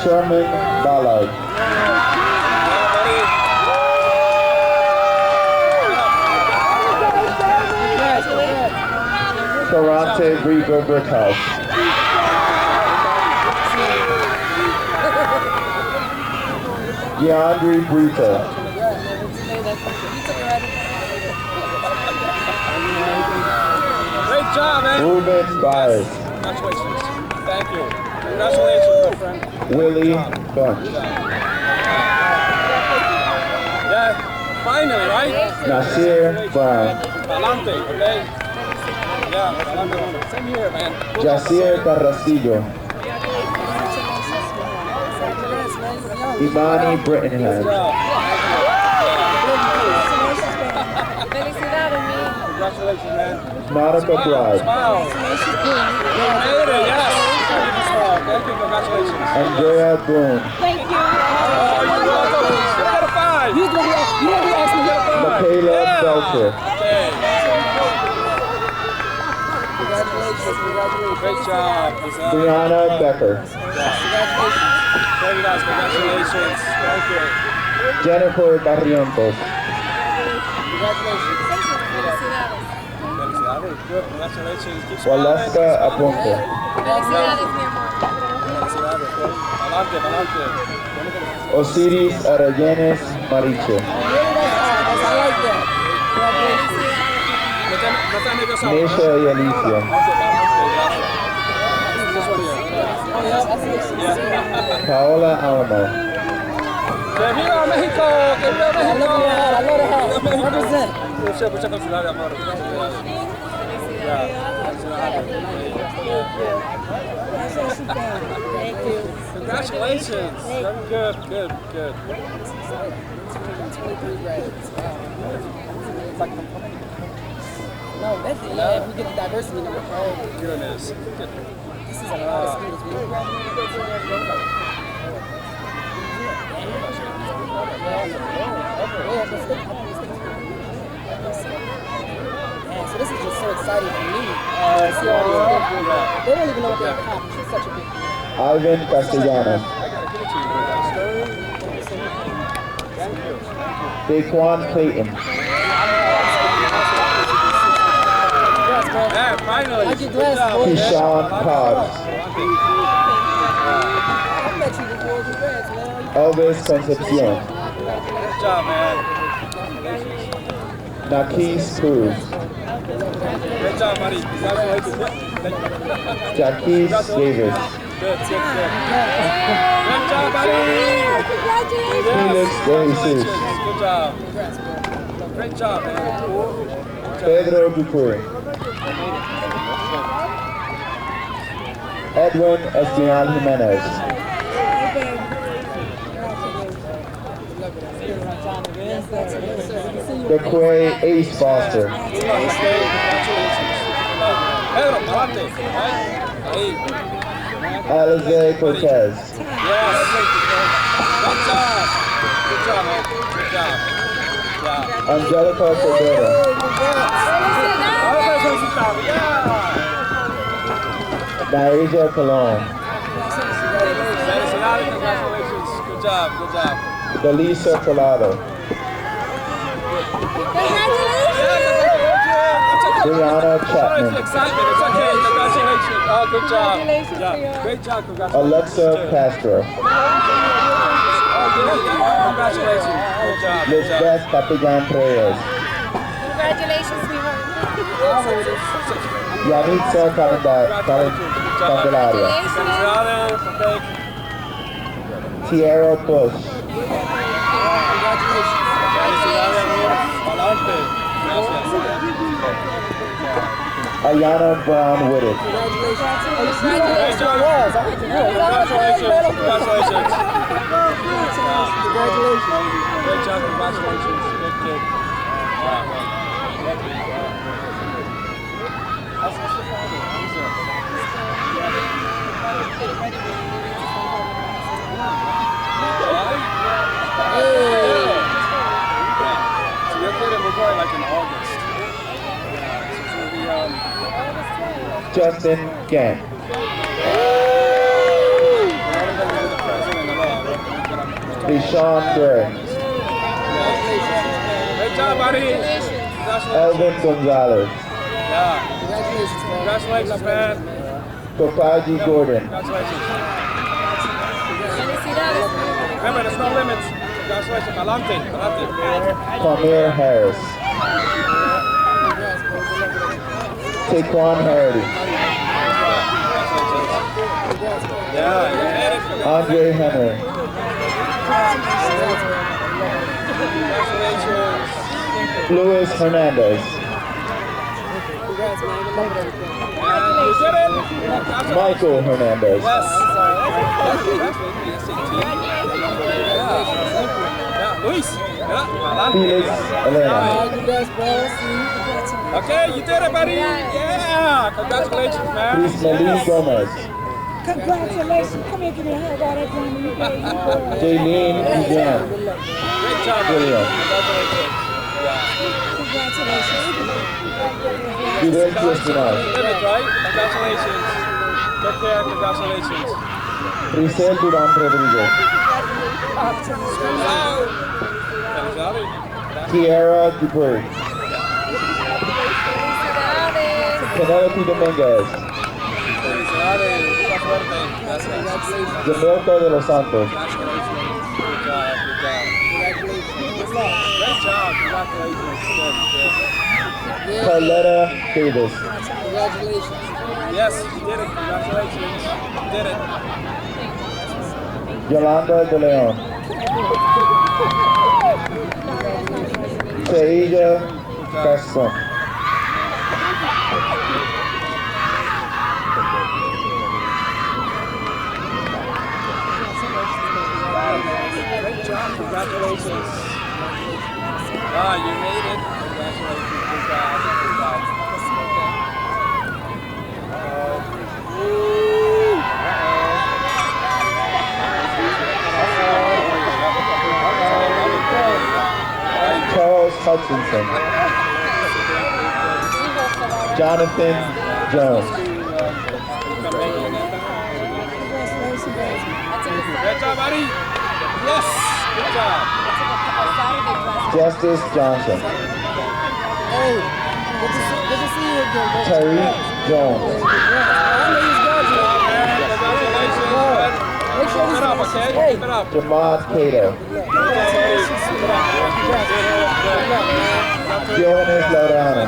D: Sherman Ballard. Torrante Rigo Brickhouse. DeAndre Brito.
K: Great job, man.
D: Ruben Byers.
K: Congratulations. Thank you. Congratulations, my friend.
D: Willie Bunch.
K: Yeah, finally, right?
D: Nasir Brown.
K: Palante, okay?
L: Same here, man.
D: Yacir Carrasquillo. Imani Brittenham.
L: Congratulations, man.
D: Monica Bride.
L: Smile. You made it, yes. Thank you, congratulations.
D: Andrea Boone.
J: Thank you.
L: Oh, you're welcome. You got a 5.
H: You gonna be asking me.
D: Michaela Belcher.
L: Okay. Congratulations. Great job.
D: Brianna Becker.
L: Thank you guys, congratulations. Thank you.
D: Jennifer Barrientos.
L: Congratulations. Good, congratulations. Keep smiling.
D: Waleska Aponte.
L: Adelante, adelante.
D: Osiris Arayenes Mariche. Nisha y Alicia. Paola Alamo.
L: ¡Que viva México! ¡Que viva México!
H: Represent.
L: Muchas felicidades, amor. Congratulations. Good.
H: No, that's it. Yeah, if we get the diversity number.
L: Oh, goodness.
H: This is a lot of students. So this is just so exciting for me. See all these people. They don't even know what they're accomplishing. It's such a big deal.
D: Alvin Castellanos. Daquan Clayton.
L: Yeah, finally.
D: Keyshawn Cobbs. Elvis Concepcion.
L: Good job, man.
D: Nakis Cruz.
L: Great job, buddy. Congratulations.
D: Jaquez Davis.
L: Good job, buddy.
D: Felix De Jesus.
L: Good job. Great job, man.
D: Pedro Dupuy. Edwin Estian Jimenez. DeQuay Ace Foster.
L: Pedro, adelante. Ahí.
D: Alize Cortez.
L: Yes. Good job. Good job, man. Good job. Yeah.
D: Angelica Cordero. Naija Colon.
L: Congratulations. Good job.
D: Delisa Colado. Brianna Chapman.
L: Excitement. It's okay. Congratulations. Oh, good job. Yeah. Great job. Congratulations.
D: Alexa Castro.
L: Congratulations. Good job.
D: Lisbeth Capigan Reyes.
J: Congratulations, sweetheart.
D: Yanitza Candelaria. Tierra Bush. Ayana Brown Whitted.
L: Congratulations. Great job. Congratulations. Good kid. So you're kid, we're going like in August. So it's gonna be
D: Justin Gann. Deshaun Gray.
L: Great job, buddy.
D: Elvin Gonzalez.
L: Yeah. Congratulations, man.
D: Kopaji Gordon.
L: Congratulations. Remember, there's no limits. Congratulations. Adelante.
D: Kwame Harris. Taquan Hardy.
L: Yeah.
D: Andre Henry.
L: Congratulations.
D: Luis Hernandez.
M: Michael Hernandez.
L: Luis.
M: Felix Elena.
L: Okay, you did it, buddy. Yeah. Congratulations, man.
M: Prismalie Gomez.
E: Congratulations. Come here, give me a hug. All that grandma. You better, you boy.
M: Jaylene Gugan.
L: Great job,
M: William.
E: Congratulations.
M: Fidel Cuestionar.
L: Right? Congratulations. Take care. Congratulations.
M: Grisel Durán Rodríguez. Kiara Dupree. Penelope Dominguez. Jamilca de los Santos.
L: Great job. Congratulations.
M: Carletta Davis.
L: Congratulations. Yes, you did it. Congratulations. You did it.
M: Yolanda de Leon. Seija Gaston.
L: Great job. Congratulations. Ah, you made it. Congratulations. Good job. Good job.
M: Charles Hutchinson. Jonathan Jones.
L: Good job, buddy. Yes. Good job.
M: Justice Johnson.
E: Hey, good to see you again.
M: Tariq Jones.
L: Make sure keep it up, okay? Keep it up.
M: Jamad Cato. Johannes Laureano.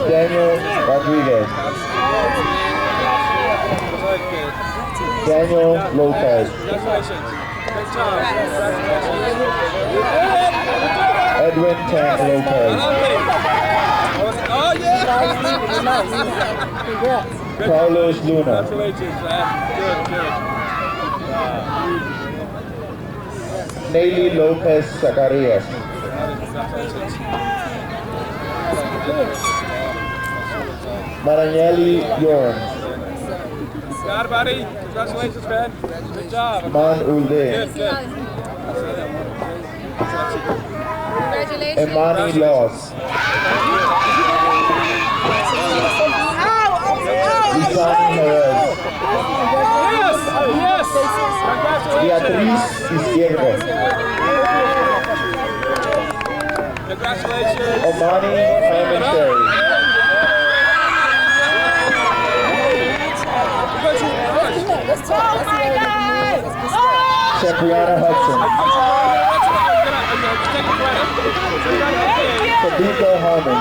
M: Daniel Rodriguez. Daniel Lopez. Edwin Tan Lopez.
L: Oh, yeah!
M: Carlos Luna.
L: Congratulations, man. Good.
M: Nelly Lopez Zacarias. Maranyeli Yorn.
L: Got it, buddy. Congratulations, man. Good job.
M: Man Ulde.
L: Good.
E: Congratulations.
M: Emani Laws. Isani Perez.
L: Yes.
M: Beatriz Izquierdo.
L: Congratulations.
M: Omani Hyman Sherry.
E: Oh my God!
M: Cipriana Hudson. Fabito Harmon.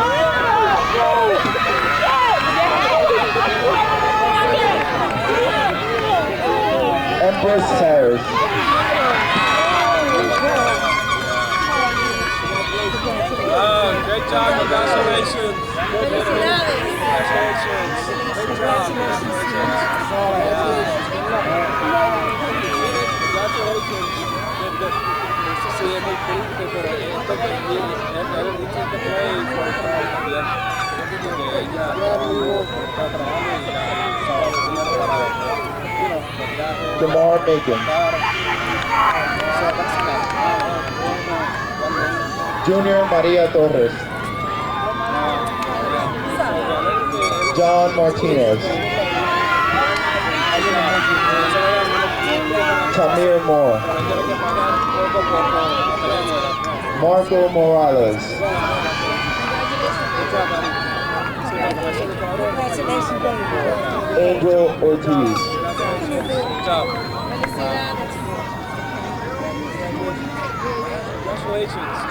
M: Empress Harris.
L: Great job. Congratulations. Congratulations. Great job.
M: Jamar Macon. Junior Maria Torres. John Martinez. Tamir Moore. Marco Morales. Angel Ortiz.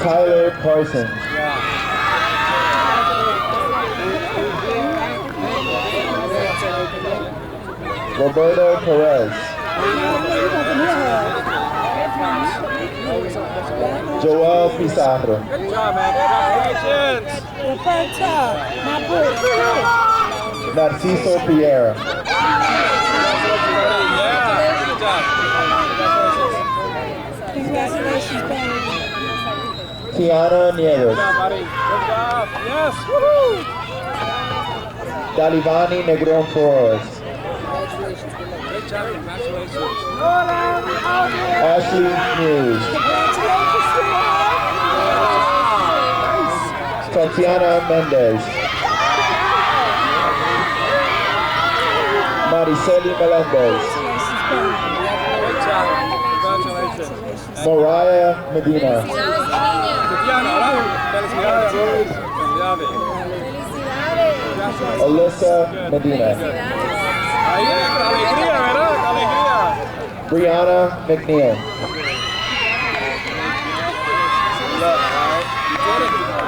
M: Tyler Parsons. Roberto Perez. Joel Pizarro.
L: Good job, man. Congratulations.
M: Narciso Piera.
L: Yeah, good job.
E: Congratulations, Ben.
M: Tiana Nieves.
L: Good job, buddy. Good job. Yes. Woohoo.
M: Dalivani Negron Flores.
L: Good job. Congratulations.
M: Ashley News. Tatiana Mendez. Mariceli Melendez.
L: Good job. Congratulations.
M: Mariah Medina.
L: Tatiana, hola. Felicidades. Felicidades.
M: Alyssa Medina.
L: Ahí, alegría, ¿verdad? Alegría.
M: Brianna McNeil.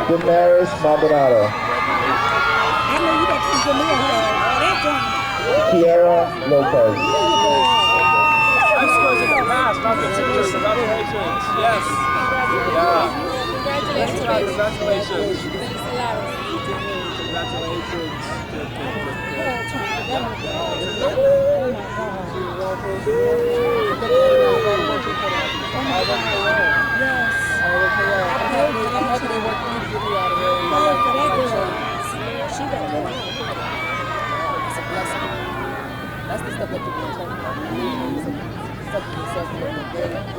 M: Damaris Maldonado. Kiara Lopez.
L: High scores in the past, not the future. Congratulations. Yes. Yeah. Congratulations.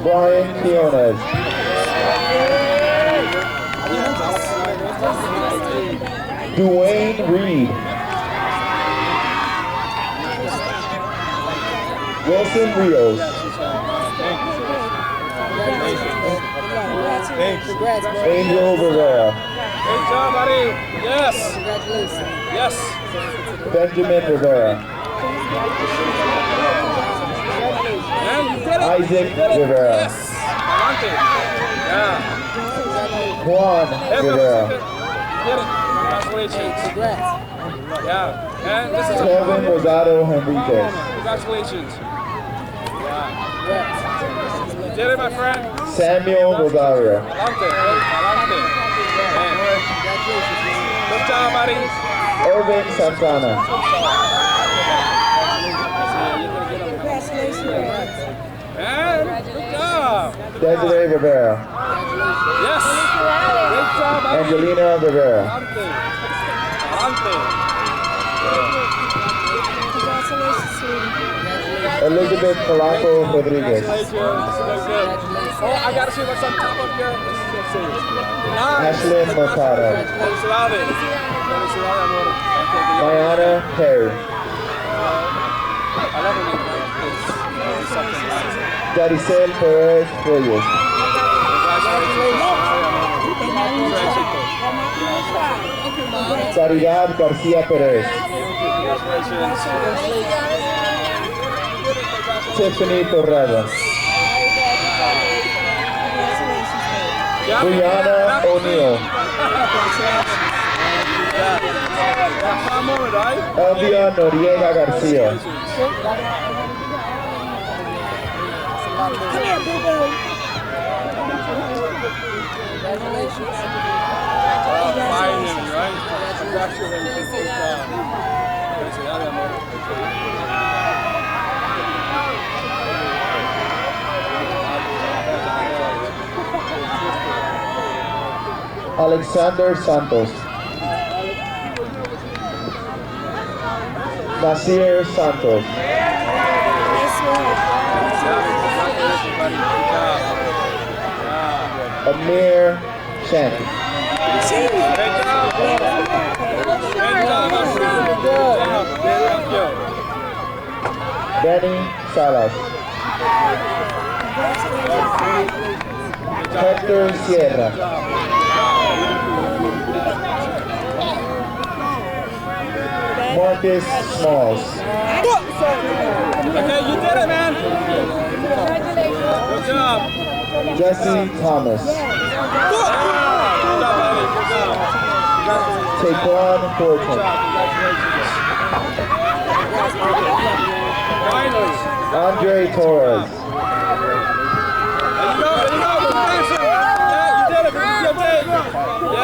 M: Brian Quinones. Dwayne Reed. Wilson Rios. Angel Rivera.
L: Good job, buddy. Yes. Yes.
M: Benjamin Rivera.
L: Man, you did it.
M: Isaac
L: You did it.
M: Rivera.
L: Yes. Adelante. Yeah.
M: Juan Rivera.
L: You did it. Congratulations. Yeah. And this is
M: Kevin Rosado Henriquez.
L: Congratulations. Yeah. You did it, my friend.
M: Samuel Rosario.
L: Adelante. Adelante. Man. Good job, buddy.
M: Irving Santana.
L: Man, good job.
M: Desiree Rivera.
L: Yes. Great job, buddy.
M: Angelina Rivera.
L: Adelante. Adelante.
M: Elizabeth Polanco Rodriguez.
L: Oh, I gotta see what's on top of here. Let's see. Nice.
M: Ashlyn Mercado.
L: Felicidades. Felicidades, amor.
M: Mayana Perry.
L: I love when you like this. Something.
M: Daricel Perez Reyes. Caridad García Perez. Tiffany Torrado. Brianna O'Neill. Elvia Noriega Garcia.
E: Come here, boo-boo.
L: Finally, right? Congratulations. Good job. Felicidades, amor.
M: Alexander Santos. Nasir Santos. Amir Chen. Benny Salas. Hector Sierra. Marcus Smalls.
L: Okay, you did it, man. Good job.
M: Jesse Thomas.
L: Good job, buddy. Good job.
M: Taquan Fortune.
L: Finally.
M: Andre Torres.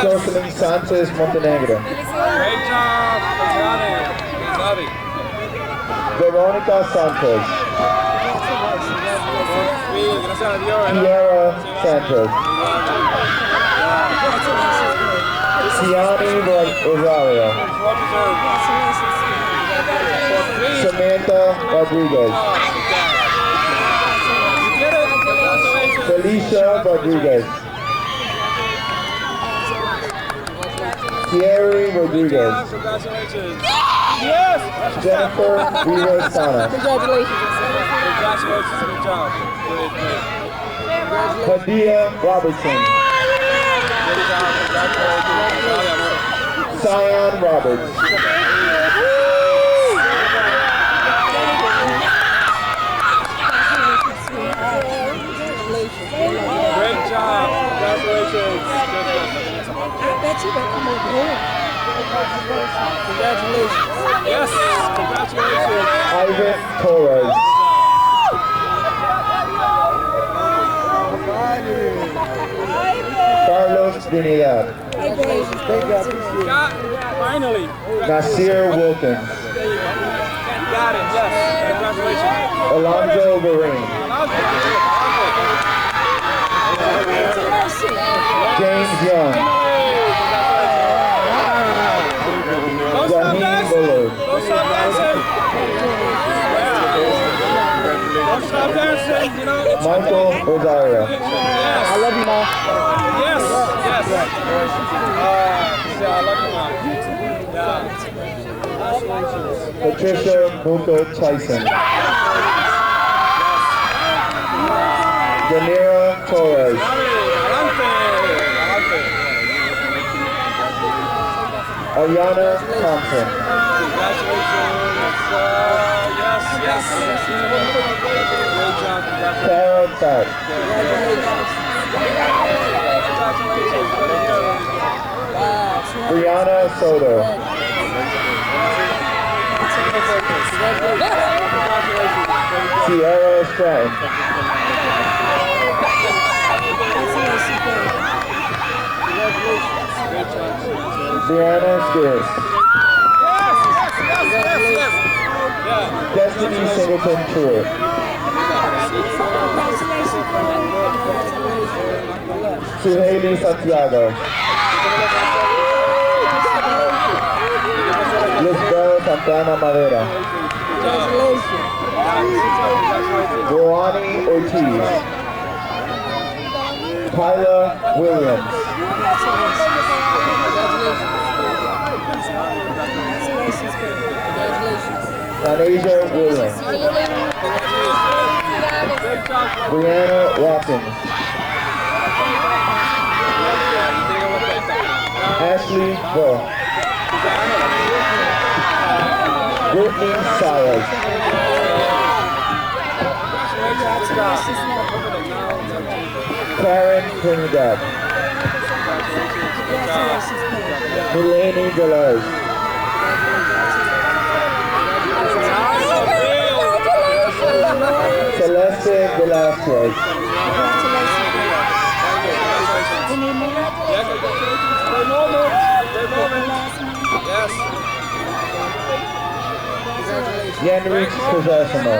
M: Jocelyn Sanchez Montenegro.
L: Great job.
M: Veronica Sanchez. Kiara Sanchez. Tiani Rosario. Samantha Rodriguez. Felicia Rodriguez. Thierry Rodriguez.
L: Yes.
M: Jennifer Rivas Sana.
L: Congratulations. Good job.
M: Padilla Robertson. Sion Roberts.
L: Great job. Congratulations.
N: I bet you better come over here.
L: Congratulations. Yes. Congratulations.
M: Ivan Torres. Carlos Trinidad.
L: Finally.
M: Nasir Wilkins.
L: Got it. Yes. Congratulations.
M: Alonzo Varane. James Young. Raheem Bullard.
L: Don't stop dancing. Don't stop dancing. You know.
M: Michael Rosario.
L: Yes. I love you, Mom. Yes. Yes. I love you, Mom.
M: Patricia Buko Tyson. Danira Torres. Ariana Thompson.
L: Yes. Great job.
M: Tara Pratt. Brianna Soto. Sierra Stratton. Brianna Spears. Destiny Singleton Tour. Suhaili Santiago. Lisbel Santana Madera. Roani Ortiz. Kyla Williams. Anasia Williams. Brianna Watkins. Ashley Bull. Whitney Sayers. Karen Trinidad. Mulaney Deleuze. Celeste Velasquez. Yanrich Crisosimo.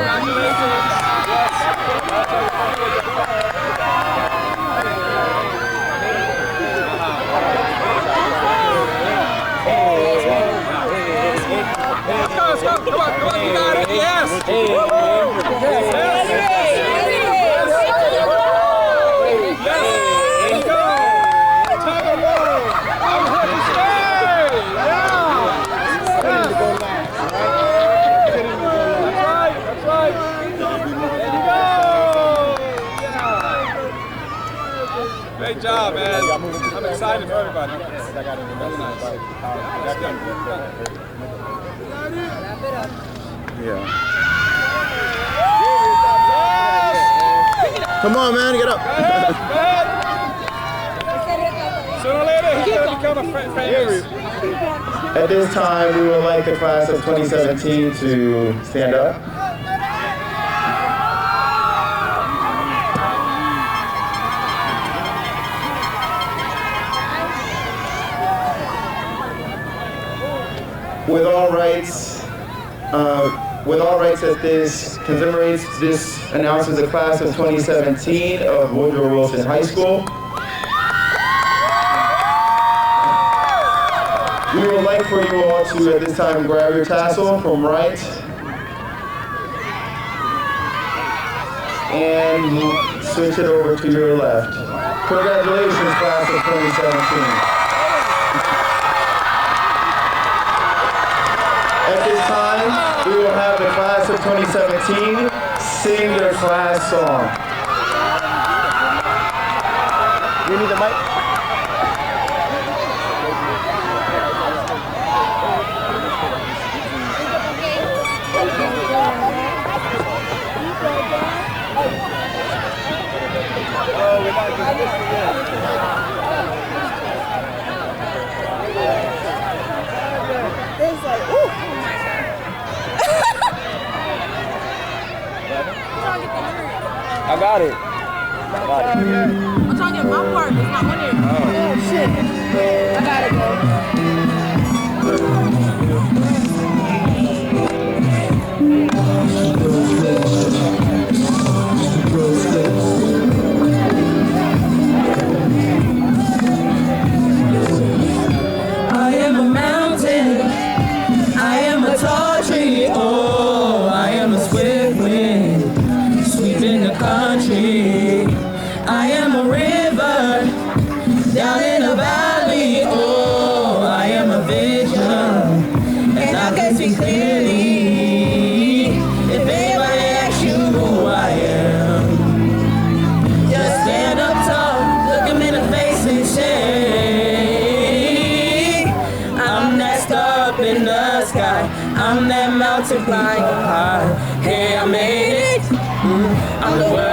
L: Come on, you got it. Yes. Great job, man. I'm excited for everybody.
D: Yeah. Come on, man, get up.
L: Sooner or later, he's going to become a famous.
D: At this time, we would like the class of 2017 to stand up. with all rights that this commemorates, this announces the class of 2017 of Woodrow Wilson High School. We would like for you all to, at this time, grab your tassel from right and switch it over to your left. Congratulations, class of 2017. At this time, we will have the class of 2017 sing their class song. You need the mic?
L: Oh, we got to do this again.
N: It's like, ooh.
L: I got it.
N: I'm trying to get my part. It's not one here. Oh, shit. I gotta go.
O: I am a mountain, I am a tall tree, oh, I am a swift wind, sweeping the country. I am a river, down in a valley, oh, I am a vision, and I can see clearly. If anybody asks you who I am, just stand up tall, look them in the face and say, I'm that star up in the sky, I'm that mountain flying high. Hey, I made it, I'm the world.